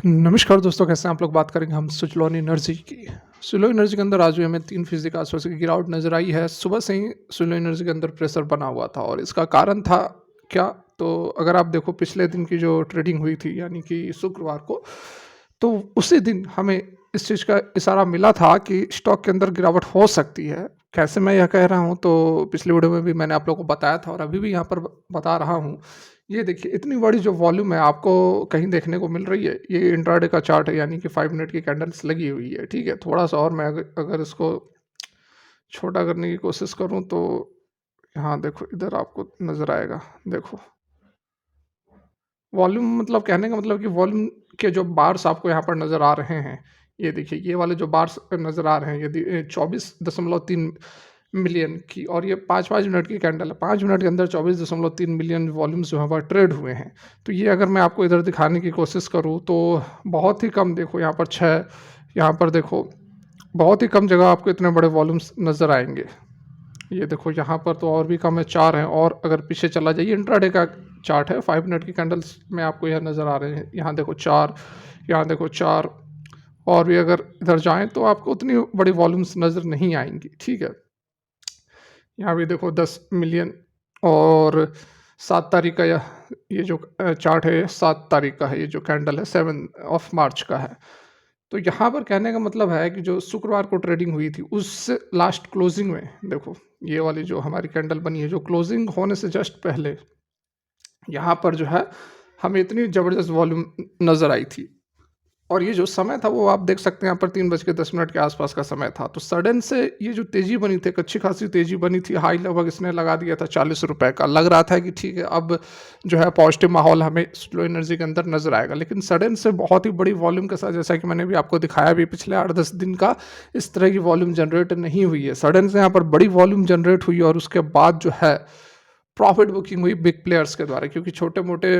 नमस्कार दोस्तों, कैसे हैं आप लोग? बात करेंगे हम सुज़लोन एनर्जी की। सुज़लोन एनर्जी के अंदर आज भी हमें 3% के आसपास की गिरावट नज़र आई है। सुबह से ही सुज़लोन एनर्जी के अंदर प्रेशर बना हुआ था और इसका कारण था क्या? तो अगर आप देखो पिछले दिन की जो ट्रेडिंग हुई थी यानी कि शुक्रवार को, तो उसी दिन हमें इस चीज़ का इशारा मिला था कि स्टॉक के अंदर गिरावट हो सकती है। कैसे मैं यह कह रहा हूँ, तो पिछली वीडियो में भी मैंने आप लोगों को बताया था और अभी भी यहाँ पर बता रहा हूँ। ये देखिए इतनी बड़ी जो वॉल्यूम है आपको कहीं देखने को मिल रही है, ये इंट्राडे का चार्ट है यानी कि 5 मिनट की कैंडल्स लगी हुई है, ठीक है? थोड़ा-सा और मैं अगर अगर इसको छोटा करने की कोशिश करूँ तो यहाँ देखो इधर आपको नज़र आएगा, देखो। वॉल्यूम मतलब कहने का मतलब कि वॉल्यूम के जो बार्स आपको यहाँ पर नज़र आ रहे हैं, ये देखिए ये वाले जो बार्स नज़र आ रहे हैं, यदि 24.3 मिलियन की और ये 5-5 मिनट की कैंडल है। 5 मिनट के अंदर 24.3 मिलियन वॉल्यूम्स जो है वह ट्रेड हुए हैं। तो ये अगर मैं आपको इधर दिखाने की कोशिश करूँ तो बहुत ही कम, देखो यहाँ पर 6, यहाँ पर देखो बहुत ही कम जगह आपको इतने बड़े वॉल्यूम्स नज़र आएँगे। ये देखो यहाँ पर तो और भी कम है, 4 हैं और अगर पीछे चला जाइए इंट्राडे का चार्ट है, 5 मिनट की कैंडल्स में आपको यह नज़र आ रहे हैं। यहाँ देखो 4, यहाँ देखो 4 और भी अगर इधर जाएँ तो आपको उतनी बड़ी वॉल्यूम्स नज़र नहीं आएँगी, ठीक है? यहाँ भी देखो 10 मिलियन और 7 तारीख का ये जो चार्ट है, 7 तारीख का है, ये जो कैंडल है 7 ऑफ मार्च का है। तो यहाँ पर कहने का मतलब है कि जो शुक्रवार को ट्रेडिंग हुई थी, उस लास्ट क्लोजिंग में देखो, ये वाली जो हमारी कैंडल बनी है, जो क्लोजिंग होने से जस्ट पहले, यहाँ पर जो है, हमें इतनी ज़बरदस्त वॉल्यूम नज़र आई थी। और ये जो समय था वो आप देख सकते हैं यहाँ पर 3:10 के आसपास का समय था। तो सडन से ये जो तेज़ी बनी थी, एक अच्छी खासी तेज़ी बनी थी, हाई लगभग इसने लगा दिया था ₹40 का। लग रहा था कि ठीक है अब जो है पॉजिटिव माहौल हमें स्लो एनर्जी के अंदर नज़र आएगा। लेकिन सडन से बहुत ही बड़ी वॉल्यूम के साथ, जैसा कि मैंने भी आपको दिखाया भी पिछले 8-10 दिन का, इस तरह की वॉल्यूम जनरेट नहीं हुई है। सडन से यहाँ पर बड़ी वॉल्यूम जनरेट हुई और उसके बाद जो है प्रॉफिट बुकिंग हुई बिग प्लेयर्स के द्वारा, क्योंकि छोटे-मोटे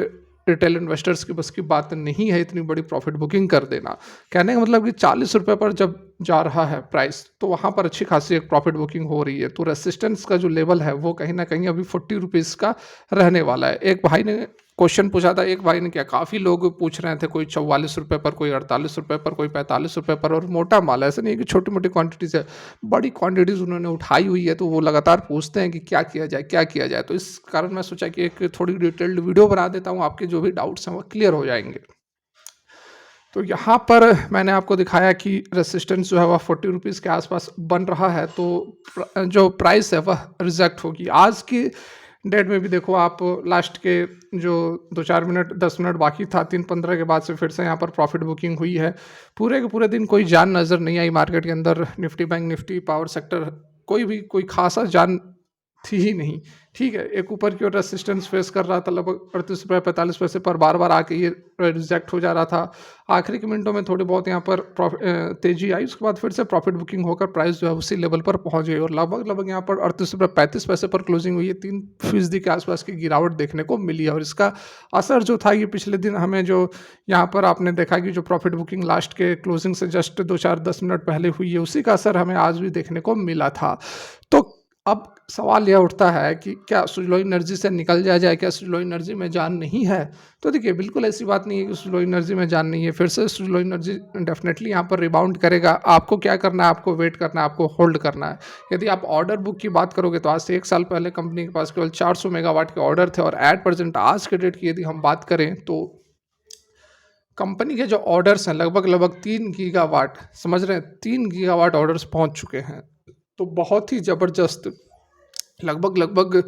रिटेल इन्वेस्टर्स की बस की बात नहीं है इतनी बड़ी प्रॉफिट बुकिंग कर देना। कहने का मतलब कि ₹40 पर जब जा रहा है प्राइस, तो वहाँ पर अच्छी खासी एक प्रॉफिट बुकिंग हो रही है। तो रेजिस्टेंस का जो लेवल है वो कहीं न कहीं अभी ₹40 का रहने वाला है। एक भाई ने क्वेश्चन पूछा था, एक भाई ने क्या, काफ़ी लोग पूछ रहे थे, कोई ₹44 पर, कोई ₹48 पर, कोई ₹45 पर, और मोटा माल है, ऐसा नहीं है कि छोटी-मोटी क्वांटिटीज़ है। बड़ी क्वांटिटीज़ उन्होंने उठाई हुई है, तो वो लगातार पूछते हैं कि क्या किया जाए, क्या किया जाए? तो इस कारण मैं सोचा कि एक थोड़ी डिटेल्ड वीडियो बना देता हूँ, आपके जो भी डाउट्स हैं वो क्लियर हो जाएँगे। तो यहाँ पर मैंने आपको दिखाया कि रेजिस्टेंस जो है वह ₹40 के आसपास बन रहा है, तो जो प्राइस है वह रिजेक्ट होगी। आज की डेट में भी देखो आप, लास्ट के जो 2-4 मिनट 10 मिनट बाकी था, 3:15 के बाद से फिर से यहाँ पर प्रॉफिट बुकिंग हुई है। पूरे के पूरे दिन कोई जान नज़र नहीं आई मार्केट के अंदर। Nifty bank Nifty, power sector, कोई भी कोई ख़ासा जान थी ही नहीं, ठीक है? एक ऊपर की ओर रेजिस्टेंस फेस कर रहा था लगभग ₹38 ₹45 पर, बार-बार आके ये रिजेक्ट हो जा रहा था। आखिरी के मिनटों में थोड़ी बहुत यहाँ पर तेज़ी आई, उसके बाद फिर से प्रॉफिट बुकिंग होकर प्राइस जो है उसी लेवल पर पहुँच गई और लगभग यहाँ पर ₹38 ₹35 पर क्लोजिंग हुई है। 3% के आसपास की गिरावट देखने को मिली है और इसका असर जो था, ये पिछले दिन हमें जो यहाँ पर आपने देखा कि जो प्रॉफिट बुकिंग लास्ट के क्लोजिंग से जस्ट 2-4-10 मिनट पहले हुई है, उसी का असर हमें आज भी देखने को मिला था। तो अब सवाल यह उठता है कि क्या सुज़लोन एनर्जी से निकल जाया जाए? क्या सुज़लोन एनर्जी में जान नहीं है? तो देखिए बिल्कुल ऐसी बात नहीं है कि सुज़लोन एनर्जी में जान नहीं है। फिर से सुज़लोन एनर्जी डेफ़िनेटली यहाँ पर रिबाउंड करेगा। आपको क्या करना है? आपको वेट करना है, आपको होल्ड करना है। यदि आप ऑर्डर बुक की बात करोगे तो आज से 1 साल पहले कंपनी के पास केवल 400 मेगावाट के ऑर्डर थे और एट प्रेज़ेंट आज के डेट की यदि हम बात करें तो कंपनी के जो ऑर्डर्स हैं लगभग-लगभग 3 गीगावाट, समझ रहे हैं? 3 गीगावाट ऑर्डर्स पहुँच चुके हैं। तो बहुत ही ज़बरदस्त, लगभग-लगभग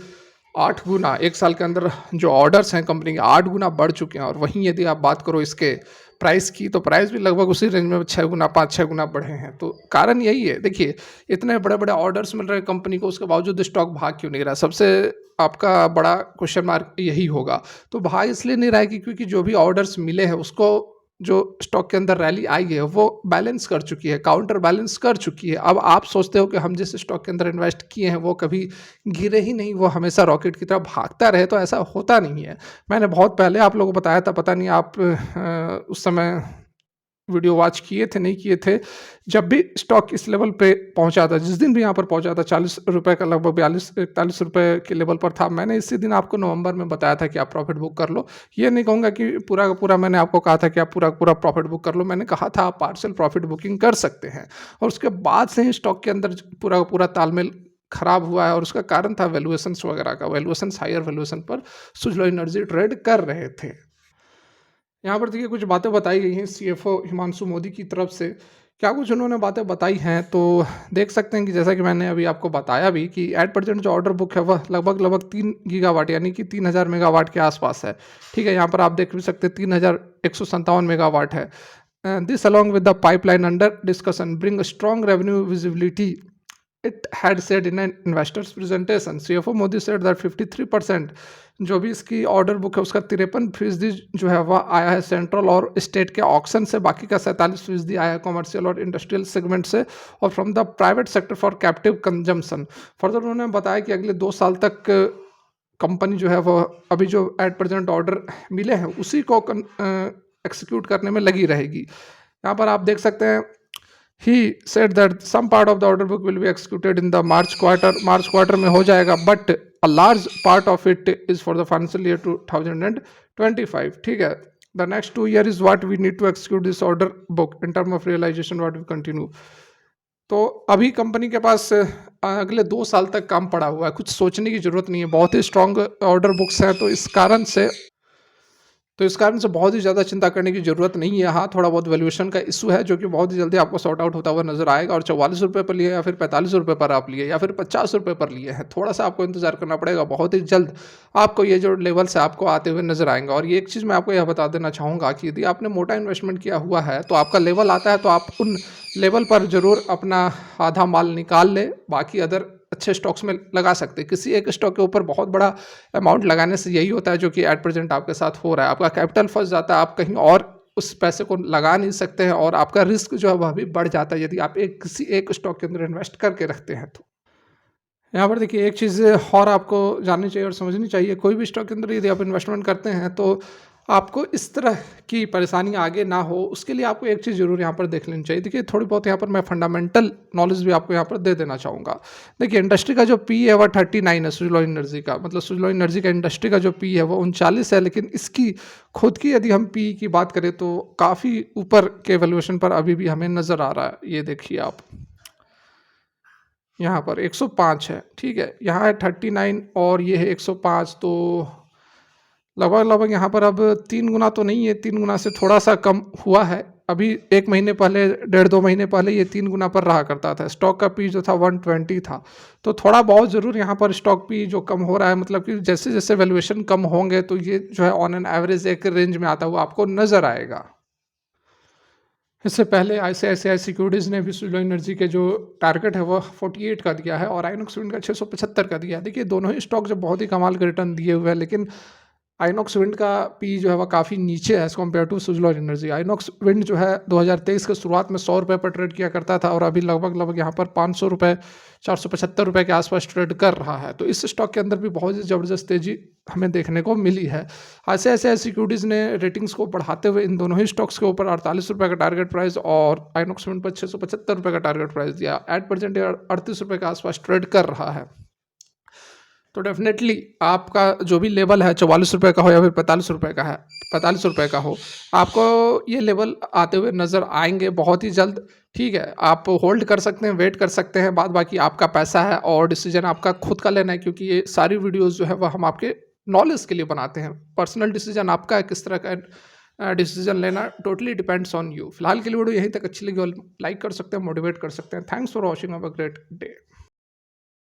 8 गुना 1 साल के अंदर जो ऑर्डर्स हैं कंपनी के 8 गुना बढ़ चुके हैं और वहीं यदि आप बात करो इसके प्राइस की, तो प्राइस भी लगभग उसी रेंज में 6 गुना 5-6 गुना बढ़े हैं। तो कारण यही है, देखिए इतने बड़े-बड़े ऑर्डर्स मिल रहे हैं कंपनी को, उसके बावजूद स्टॉक भाग क्यों नहीं रहा? सबसे आपका बड़ा क्वेश्चन मार्क यही होगा। तो भाग इसलिए नहीं रहा है कि क्योंकि जो भी ऑर्डर्स मिले हैं उसको, जो स्टॉक के अंदर रैली आई है वो बैलेंस कर चुकी है, काउंटर बैलेंस कर चुकी है। अब आप सोचते हो कि हम जिस स्टॉक के अंदर इन्वेस्ट किए हैं वो कभी गिरे ही नहीं, वो हमेशा रॉकेट की तरह भागता रहे, तो ऐसा होता नहीं है। मैंने बहुत पहले आप लोगों को बताया था, पता नहीं आप उस समय वीडियो वॉच किए थे, नहीं किए थे, जब भी स्टॉक इस लेवल पे पहुँचा था, जिस दिन भी यहाँ पर पहुँचा था ₹40 का लगभग 42-41 के लेवल पर था, मैंने इसी दिन आपको नवंबर में बताया था कि आप प्रॉफ़िट बुक कर लो। ये नहीं कहूँगा कि पूरा का पूरा मैंने आपको कहा था कि आप पूरा का पूरा प्रॉफ़िट बुक कर लो, मैंने कहा था आप पार्शियल प्रॉफ़िट बुकिंग कर सकते हैं और उसके बाद से ही स्टॉक के अंदर पूरा का पूरा तालमेल खराब हुआ है और उसका कारण था वैल्यूएशंस वगैरह का। वैल्यूएशंस हायर वैल्यूएशन पर सुज़लॉन एनर्जी ट्रेड कर रहे थे। यहाँ पर देखिए कुछ बातें बताई गई हैं सीएफओ हिमांशु मोदी की तरफ से। क्या कुछ उन्होंने बातें बताई हैं तो देख सकते हैं कि जैसा कि मैंने अभी आपको बताया भी कि एट प्रेजेंट जो ऑर्डर बुक है वह लगभग 3 गीगावाट यानी कि 3000 मेगावाट के आसपास है। ठीक है, यहाँ पर आप देख भी सकते हैं 3157 मेगावाट है। This along with the pipeline under discussion bring strong revenue visibility, it had said in an investors presentation. CFO Modi said that 53% जो भी इसकी ऑर्डर बुक है उसका 53% जो है वह आया है सेंट्रल और स्टेट के ऑक्शन से, बाकी का 47% आया है कॉमर्शियल और इंडस्ट्रियल सेगमेंट से और from the private sector for captive consumption. Further उन्होंने बताया कि अगले 2 साल तक कंपनी जो है वह अभी जो एट प्रेजेंट ऑर्डर मिले हैं उसी को एक्सिक्यूट करने में लगी रहेगी। यहाँ पर आप देख सकते हैं he said that some part of the order book will be executed in the March quarter में हो जाएगा, but a large part of it is for the financial year 2025। ठीक है, the next 2 year is what we need to execute this order book in term of realisation what we continue. तो अभी company के पास अगले 2 साल तक काम पड़ा हुआ है, कुछ सोचने की जरूरत नहीं है, बहुत ही स्ट्रांग ऑर्डर बुक्स हैं, तो इस कारण से बहुत ही ज़्यादा चिंता करने की ज़रूरत नहीं है। हाँ, थोड़ा बहुत वैल्यूएशन का इशू है जो कि बहुत ही जल्दी आपको सॉर्ट आउट होता हुआ नज़र आएगा और ₹44 पर लिए या फिर ₹45 पर आप लिए या फिर ₹50 पर लिए हैं, थोड़ा-सा आपको इंतज़ार करना पड़ेगा। बहुत ही जल्द आपको ये जो लेवल्स है आपको आते हुए नज़र आएँगे और ये एक चीज़ मैं आपको यह बता देना चाहूँगा कि यदि आपने मोटा इन्वेस्टमेंट किया हुआ है, तो आपका लेवल आता है तो आप उन लेवल पर ज़रूर अपना आधा माल निकाल लें, बाकी अदर अच्छे स्टॉक्स में लगा सकते हैं। किसी एक स्टॉक के ऊपर बहुत बड़ा अमाउंट लगाने से यही होता है जो कि एट प्रेजेंट आपके साथ हो रहा है। आपका कैपिटल फँस जाता है, आप कहीं और उस पैसे को लगा नहीं सकते हैं और आपका रिस्क जो है वह भी बढ़ जाता है यदि आप किसी एक स्टॉक के अंदर इन्वेस्ट करके रखते हैं तो। यहाँ पर देखिए एक चीज़ और आपको जाननी चाहिए और समझनी चाहिए, कोई भी स्टॉक के अंदर यदि आप इन्वेस्टमेंट करते हैं तो आपको इस तरह की परेशानी आगे ना हो, उसके लिए आपको एक चीज़ ज़रूर यहाँ पर देख लेनी चाहिए। देखिए थोड़ी बहुत यहाँ पर मैं फंडामेंटल नॉलेज भी आपको यहाँ पर दे देना चाहूँगा। देखिए इंडस्ट्री का जो पी है वह 39 है सुज़लॉन एनर्जी का, मतलब सुज़लॉन एनर्जी का इंडस्ट्री का जो पी है वो 39 है, लेकिन इसकी खुद की यदि हम पी की बात करें तो काफ़ी ऊपर के वैल्यूएशन पर अभी भी हमें नज़र आ रहा है। ये देखिए आप यहाँ पर 105 है, ठीक है? यहाँ है 39 और ये है 105, तो लगभग-लगभग यहाँ पर अब 3 गुना तो नहीं है, 3 गुना से थोड़ा-सा कम हुआ है। अभी 1 महीने पहले, डेढ़ 2 महीने पहले ये 3 गुना पर रहा करता था। स्टॉक का पी जो था 120 था। तो थोड़ा बहुत ज़रूर यहाँ पर स्टॉक पी जो कम हो रहा है, मतलब कि जैसे-जैसे वैल्यूएशन कम होंगे तो ये जो है ऑन एन एवरेज एक रेंज में आता हुआ आपको नज़र आएगा। इससे पहले आईसीआईसीआई सिक्योरिटीज़ ने भी सुज़लॉन एनर्जी के जो टारगेट है वह 48 का दिया है और आइनॉक्स विंड का 675 का दिया है। देखिए दोनों ही स्टॉक जो बहुत ही कमाल के रिटर्न दिए हुए हैं, लेकिन आइनॉक्स विंड का पी जो है वह काफ़ी नीचे है as compare to Suzlon Energy. Inox Wind जो है 2023 के शुरुआत में ₹100 पर ट्रेड किया करता था और अभी लगभग यहाँ पर ₹500 ₹475 के आसपास ट्रेड कर रहा है। तो इस स्टॉक के अंदर भी बहुत ही ज़बरदस्त तेज़ी हमें देखने को मिली है। आईसीआईसीआई सिक्योरिटीज़ ने रेटिंग्स को बढ़ाते हुए इन दोनों ही स्टॉक्स के ऊपर ₹48 का टारगेट प्राइस और आइनॉक्स विंड पर ₹675 का टारगेट प्राइस दिया। एट प्रेजेंट ये ₹38 के आसपास ट्रेड कर रहा है। तो डेफ़िनेटली आपका जो भी लेवल है ₹44 का हो या फिर ₹45 का है, ₹45 का हो, आपको ये लेवल आते हुए नज़र आएँगे बहुत ही जल्द। ठीक है, आप होल्ड कर सकते हैं, वेट कर सकते हैं, बाद बाकी आपका पैसा है और डिसीज़न आपका खुद का लेना है, क्योंकि ये सारी वीडियोज़ जो है वह हम आपके नॉलेज के लिए बनाते हैं। पर्सनल डिसीज़न आपका है, किस तरह का डिसीज़न लेना टोटली डिपेंड्स ऑन यू। फिलहाल के लिए वीडियो यहीं तक अच्छी लगी हो लाइक कर सकते हैं, मोटिवेट कर सकते हैं। Thanks for watching, have a great day.